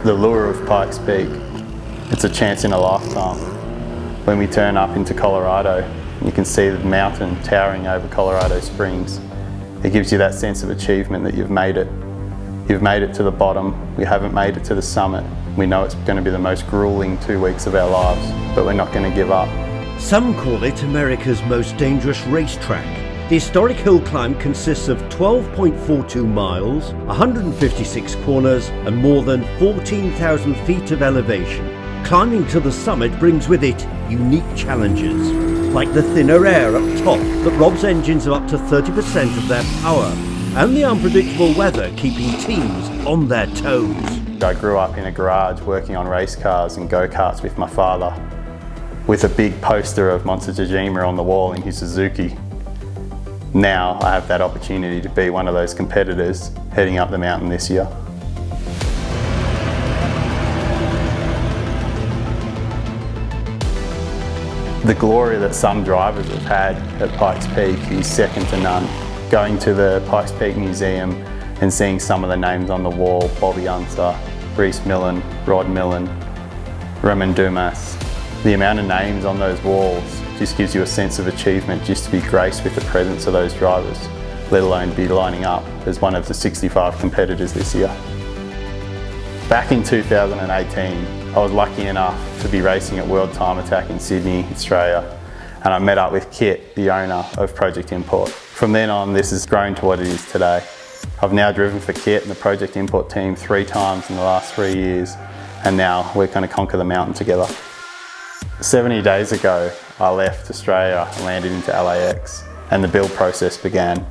The lure of Pikes Peak, it's a chance in a lifetime. When we turn up into Colorado, you can see the mountain towering over Colorado Springs. It gives you that sense of achievement that you've made it. You've made it to the bottom, we haven't made it to the summit. We know it's going to be the most grueling 2 weeks of our lives, but we're not going to give up. Some call it America's most dangerous racetrack. The historic hill climb consists of 12.42 miles, 156 corners and more than 14,000 feet of elevation. Climbing to the summit brings with it unique challenges, like the thinner air up top that robs engines of up to 30% of their power, and the unpredictable weather keeping teams on their toes. I grew up in a garage working on race cars and go-karts with my father, with a big poster of Monster Tajima on the wall in his Suzuki. Now I have that opportunity to be one of those competitors heading up the mountain this year. The glory that some drivers have had at Pikes Peak is second to none. Going to the Pikes Peak Museum and seeing some of the names on the wall, Bobby Unser, Reese Millen, Rod Millen, Roman Dumas. The amount of names on those walls just gives you a sense of achievement just to be graced with the presence of those drivers, let alone be lining up as one of the 65 competitors this year. Back in 2018, I was lucky enough to be racing at World Time Attack in Sydney, Australia, and I met up with Kit, the owner of Project Import. From then on, this has grown to what it is today. I've now driven for Kit and the Project Import team 3 times in the last 3 years, and now we're going to conquer the mountain together. 70 days ago, I left Australia and landed into LAX, and the build process began.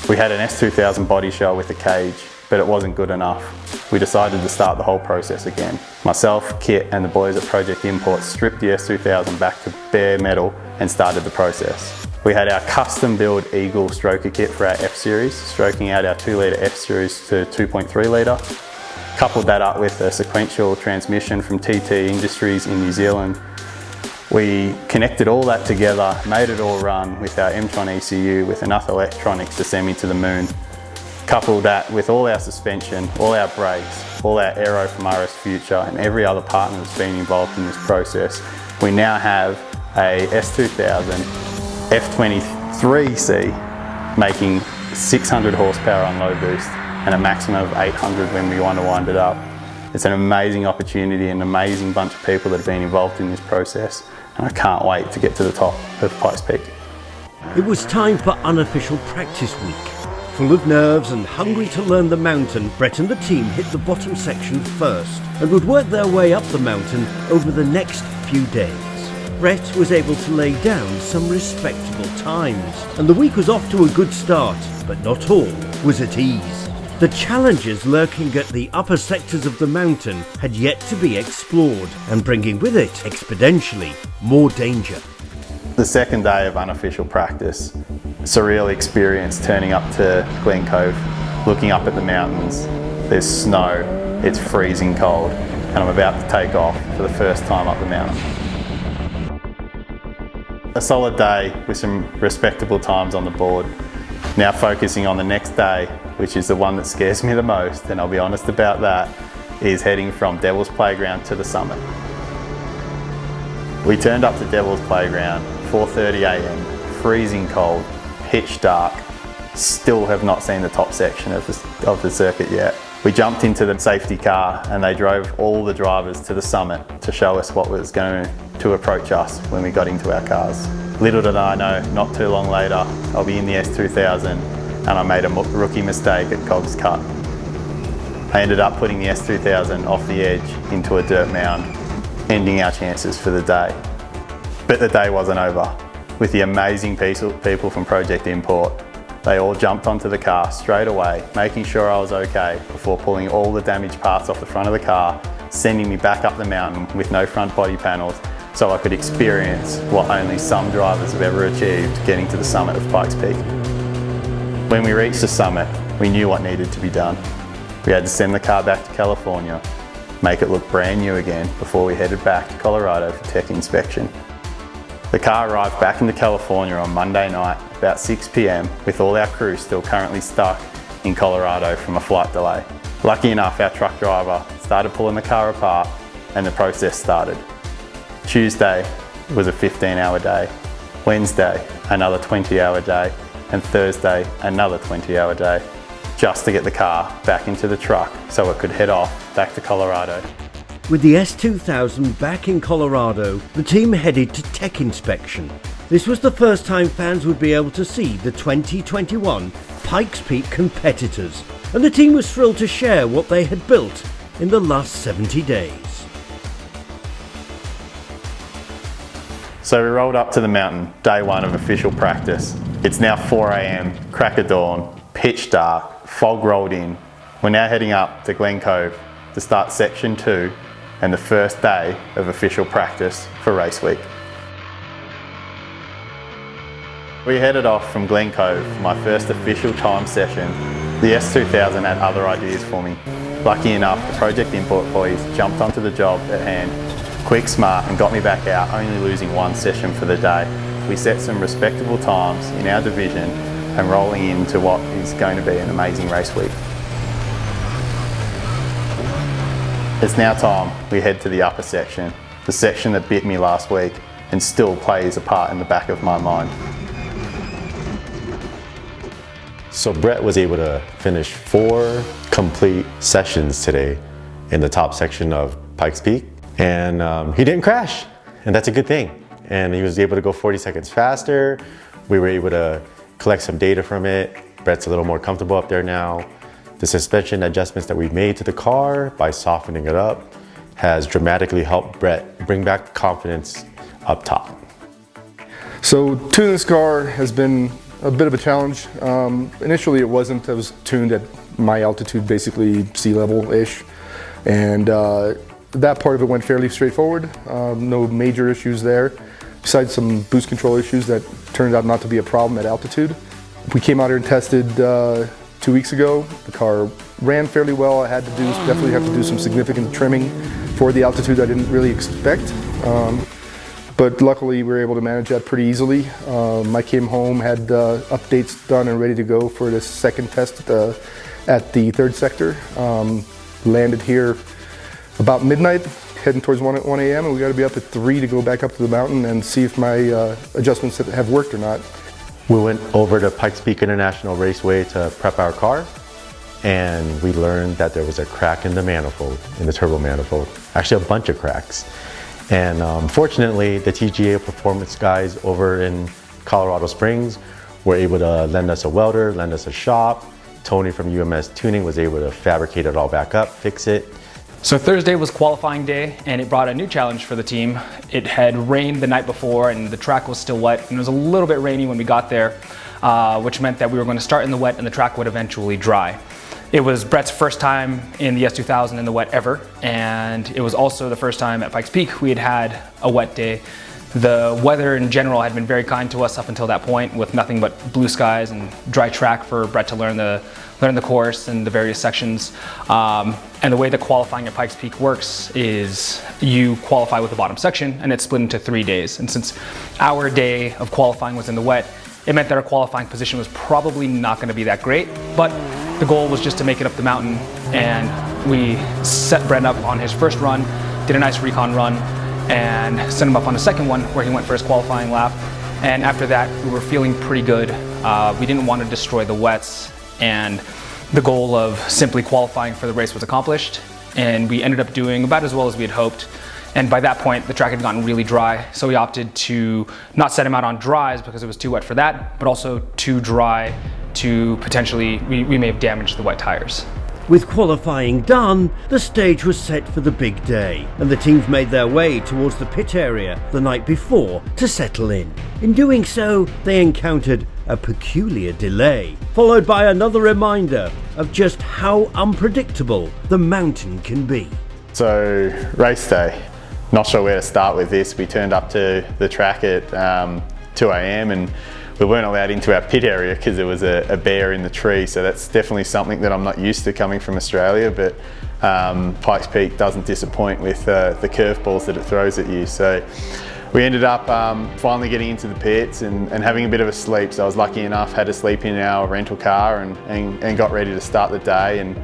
We had an S2000 body shell with a cage, but it wasn't good enough. We decided to start the whole process again. Myself, Kit and the boys at Project Import stripped the S2000 back to bare metal and started the process. We had our custom build Eagle stroker kit for our F-Series, stroking out our 2-litre F-Series to 2.3 litre. Coupled that up with a sequential transmission from TT Industries in New Zealand. We connected all that together, made it all run with our M-Tron ECU with enough electronics to send me to the moon. Coupled that with all our suspension, all our brakes, all our aero from RS Future and every other partner that's been involved in this process, we now have a S2000 F23C making 600 horsepower on low boost and a maximum of 800 when we want to wind it up. It's an amazing opportunity and an amazing bunch of people that have been involved in this process, and I can't wait to get to the top of Pikes Peak. It was time for unofficial practice week. Full of nerves and hungry to learn the mountain, Brett and the team hit the bottom section first and would work their way up the mountain over the next few days. Brett was able to lay down some respectable times, and the week was off to a good start, but not all was at ease. The challenges lurking at the upper sectors of the mountain had yet to be explored, and bringing with it exponentially more danger. The second day of unofficial practice, surreal experience turning up to Glen Cove, looking up at the mountains. There's snow, it's freezing cold, and I'm about to take off for the first time up the mountain. A solid day with some respectable times on the board. Now focusing on the next day, which is the one that scares me the most, and I'll be honest about that, is heading from Devil's Playground to the summit. We turned up to Devil's Playground, 4:30 AM, freezing cold, pitch dark, still have not seen the top section of the circuit yet. We jumped into the safety car and they drove all the drivers to the summit to show us what was going to approach us when we got into our cars. Little did I know, not too long later, I'll be in the S2000 and I made a rookie mistake at Cogs Cut. I ended up putting the S2000 off the edge into a dirt mound, ending our chances for the day. But the day wasn't over. With the amazing people from Project Import, they all jumped onto the car straight away, making sure I was okay before pulling all the damaged parts off the front of the car, sending me back up the mountain with no front body panels so I could experience what only some drivers have ever achieved, getting to the summit of Pikes Peak. When we reached the summit, we knew what needed to be done. We had to send the car back to California, make it look brand new again before we headed back to Colorado for tech inspection. The car arrived back into California on Monday night, about 6 PM, with all our crew still currently stuck in Colorado from a flight delay. Lucky enough, our truck driver started pulling the car apart, and the process started. Tuesday was a 15-hour day, Wednesday another 20-hour day, and Thursday another 20-hour day, just to get the car back into the truck so it could head off back to Colorado. With the S2000 back in Colorado, the team headed to tech inspection. This was the first time fans would be able to see the 2021 Pikes Peak competitors, and the team was thrilled to share what they had built in the last 70 days. So we rolled up to the mountain, day one of official practice. It's now 4 a.m, crack of dawn, pitch dark, fog rolled in. We're now heading up to Glen Cove to start section 2 and the first day of official practice for race week. We headed off from Glen Cove for my first official time session. The S2000 had other ideas for me. Lucky enough, the project import boys jumped onto the job at hand, quick, smart, and got me back out, only losing one session for the day. We set some respectable times in our division and rolling into what is going to be an amazing race week. It's now time we head to the upper section, the section that bit me last week and still plays a part in the back of my mind. So Brett was able to finish 4 complete sessions today in the top section of Pikes Peak, and he didn't crash, and that's a good thing. And he was able to go 40 seconds faster. We were able to collect some data from it. Brett's a little more comfortable up there now. The suspension adjustments that we've made to the car by softening it up has dramatically helped Brett bring back confidence up top. So tuning this car has been a bit of a challenge. Initially it wasn't. I was tuned at my altitude, basically sea level-ish. And that part of it went fairly straightforward. No major issues there, besides some boost control issues that turned out not to be a problem at altitude. We came out here and tested 2 weeks ago. The car ran fairly well. I definitely have to do some significant trimming for the altitude I didn't really expect. But luckily we were able to manage that pretty easily. I came home, had updates done and ready to go for the second test at the third sector. Landed here about midnight, heading towards 1 a.m. and we got to be up at 3 to go back up to the mountain and see if my adjustments have worked or not. We went over to Pikes Peak International Raceway to prep our car, and we learned that there was a crack in the manifold, in the turbo manifold. Actually a bunch of cracks. And fortunately, the TGA Performance guys over in Colorado Springs were able to lend us a welder, lend us a shop. Tony from UMS Tuning was able to fabricate it all back up, fix it. So Thursday was qualifying day, and it brought a new challenge for the team. It had rained the night before and the track was still wet, and it was a little bit rainy when we got there, which meant that we were going to start in the wet and the track would eventually dry. It was Brett's first time in the S2000 in the wet ever, and it was also the first time at Pikes Peak we had had a wet day. The weather in general had been very kind to us up until that point, with nothing but blue skies and dry track for Brett to learn the course and the various sections. And the way the qualifying at Pikes Peak works is you qualify with the bottom section and it's split into 3 days. And since our day of qualifying was in the wet, it meant that our qualifying position was probably not going to be that great, but the goal was just to make it up the mountain. And we set Brett up on his first run, did a nice recon run, and sent him up on a second one where he went for his qualifying lap. And after that, we were feeling pretty good. We didn't want to destroy the wets, and the goal of simply qualifying for the race was accomplished. And we ended up doing about as well as we had hoped. And by that point, the track had gotten really dry, so we opted to not set him out on dries because it was too wet for that, but also too dry to potentially, we may have damaged the wet tires. With qualifying done, the stage was set for the big day, and the teams made their way towards the pit area the night before to settle in. In doing so, they encountered a peculiar delay, followed by another reminder of just how unpredictable the mountain can be. So, race day. Not sure where to start with this. We turned up to the track at 2 a.m. and we weren't allowed into our pit area because there was a bear in the tree, so that's definitely something that I'm not used to coming from Australia, but Pikes Peak doesn't disappoint with the curveballs that it throws at you. So we ended up finally getting into the pits and having a bit of a sleep. So I was lucky enough, had to sleep in our rental car and got ready to start the day. And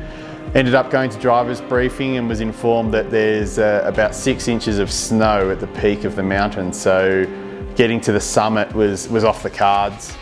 Ended up going to driver's briefing and was informed that there's about 6 inches of snow at the peak of the mountain, so getting to the summit was off the cards.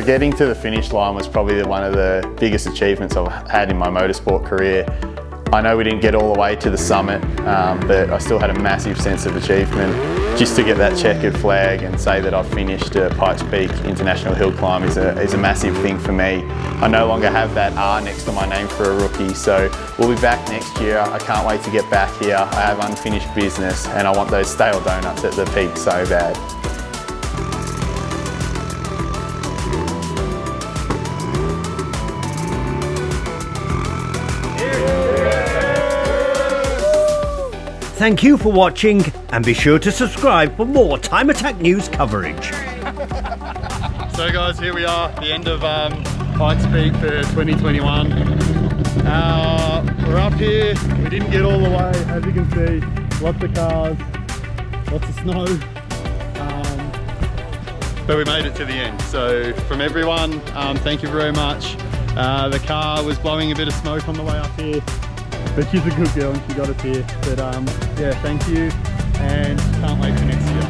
So getting to the finish line was probably one of the biggest achievements I've had in my motorsport career. I know we didn't get all the way to the summit, but I still had a massive sense of achievement. Just to get that checkered flag and say that I've finished a Pikes Peak International Hill Climb is a massive thing for me. I no longer have that R next to my name for a rookie, so we'll be back next year. I can't wait to get back here. I have unfinished business and I want those stale donuts at the peak so bad. Thank you for watching, and be sure to subscribe for more Time Attack News coverage. So guys, here we are, the end of Pikes Peak for 2021. We're up here, we didn't get all the way, as you can see, lots of cars, lots of snow, but we made it to the end. So from everyone, thank you very much. The car was blowing a bit of smoke on the way up here, but she's a good girl and she got us here. But yeah, thank you, and can't wait for next year.